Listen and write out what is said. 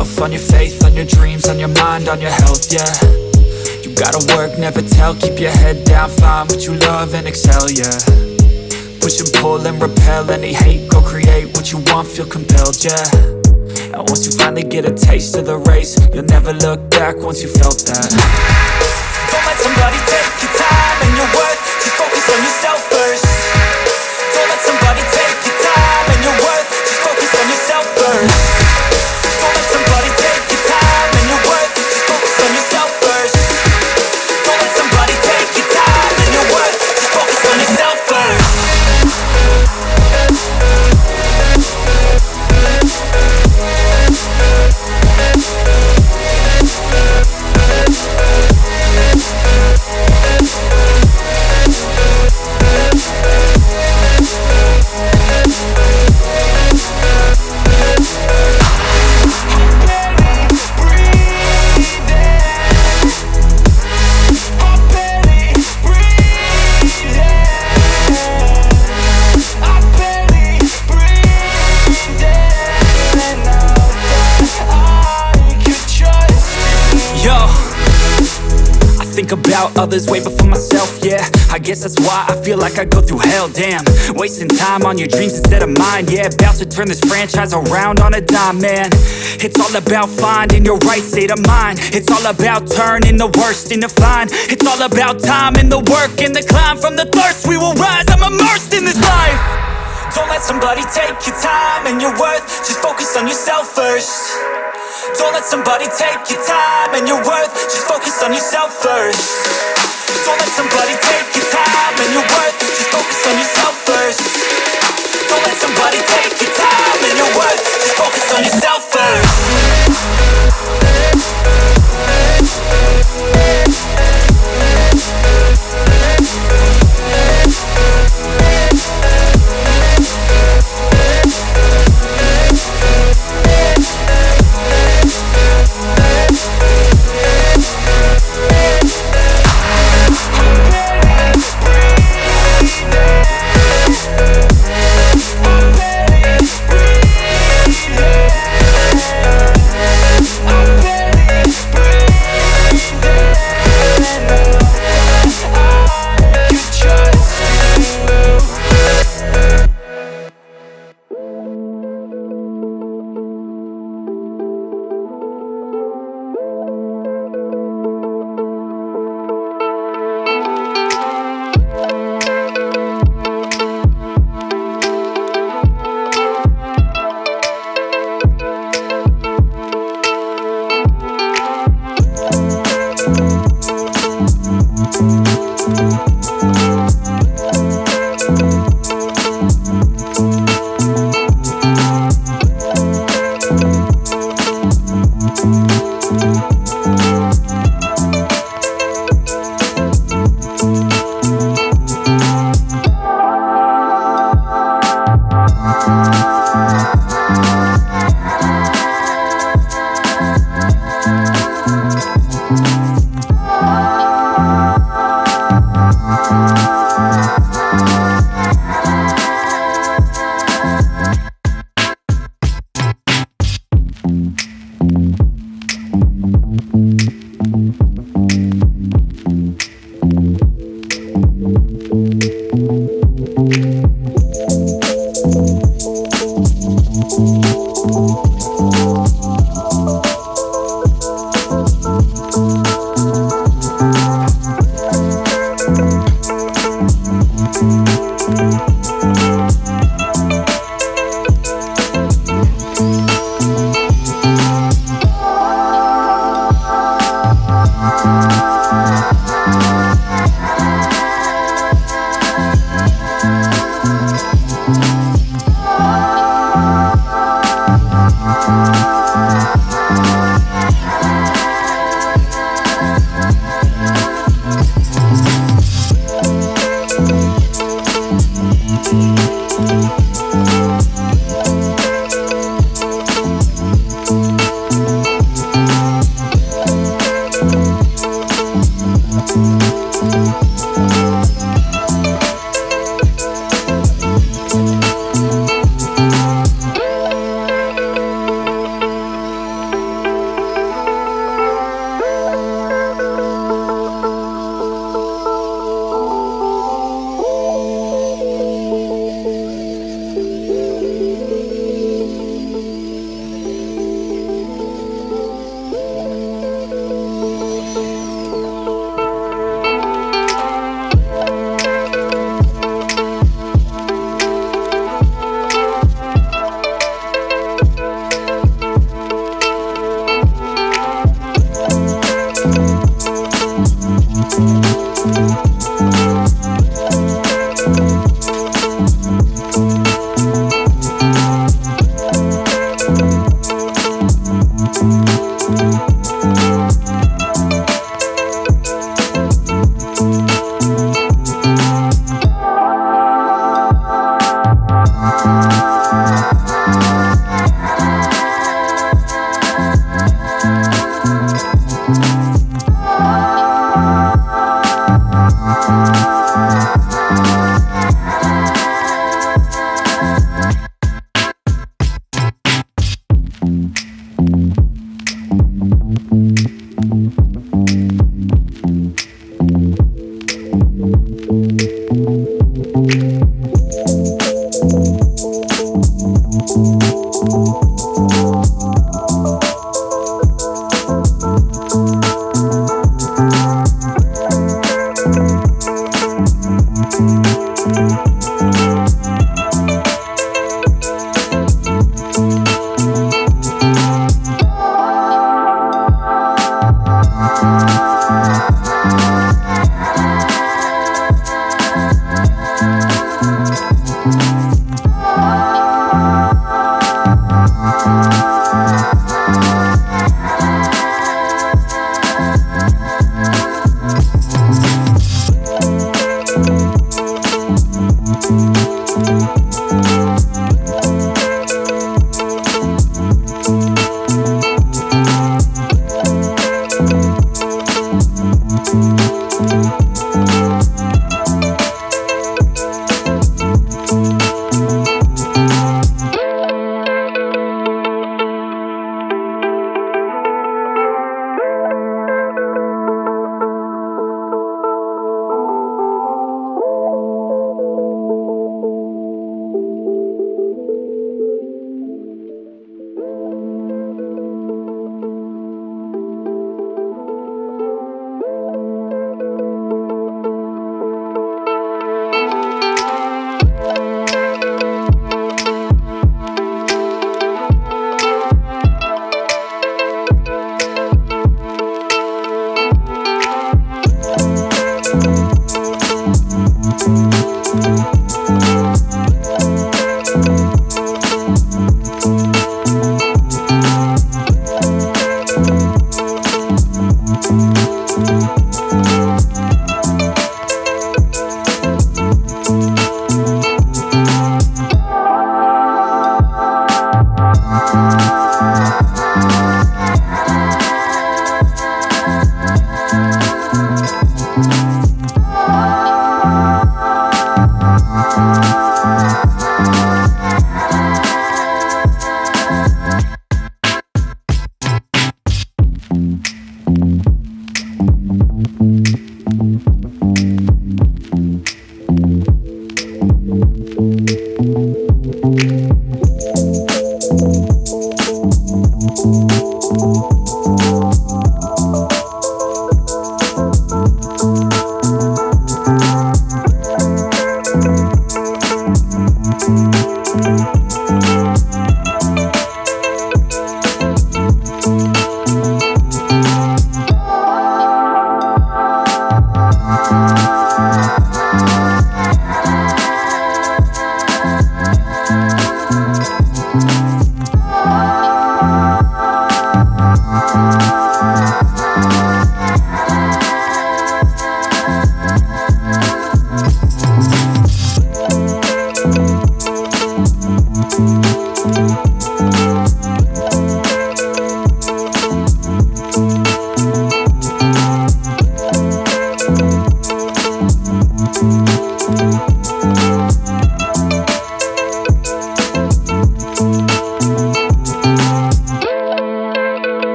yourself, on your faith, on your dreams, on your mind, on your health, yeah. You gotta work, never tell, keep your head down, find what you love and excel, yeah. Push and pull and repel any hate, go create what you want, feel compelled, yeah. And once you finally get a taste of the race, you'll never look back once you felt that. Don't let somebody take your time and your worth, just focus on yourself first. Don't let somebody take your time and your worth, just focus on yourself first. Don't let somebody take your time and your worth, just focus on yourself first. Don't let somebody take your time and your worth, just focus on yourself first. About others way before myself, yeah. I guess that's why I feel like I go through hell, damn. Wasting time on your dreams instead of mine, yeah. About to turn this franchise around on a dime, man. It's all about finding your right state of mind. It's all about turning the worst into fine. It's all about time and the work and the climb. From the thirst we will rise, I'm immersed in this life. Don't let somebody take your time and your worth, just focus on yourself first. Don't let somebody take your time and your worth, just focus on yourself first. Don't let somebody take your time and your worth, just focus on yourself first. Don't let somebody take your time and your worth, just focus on yourself first.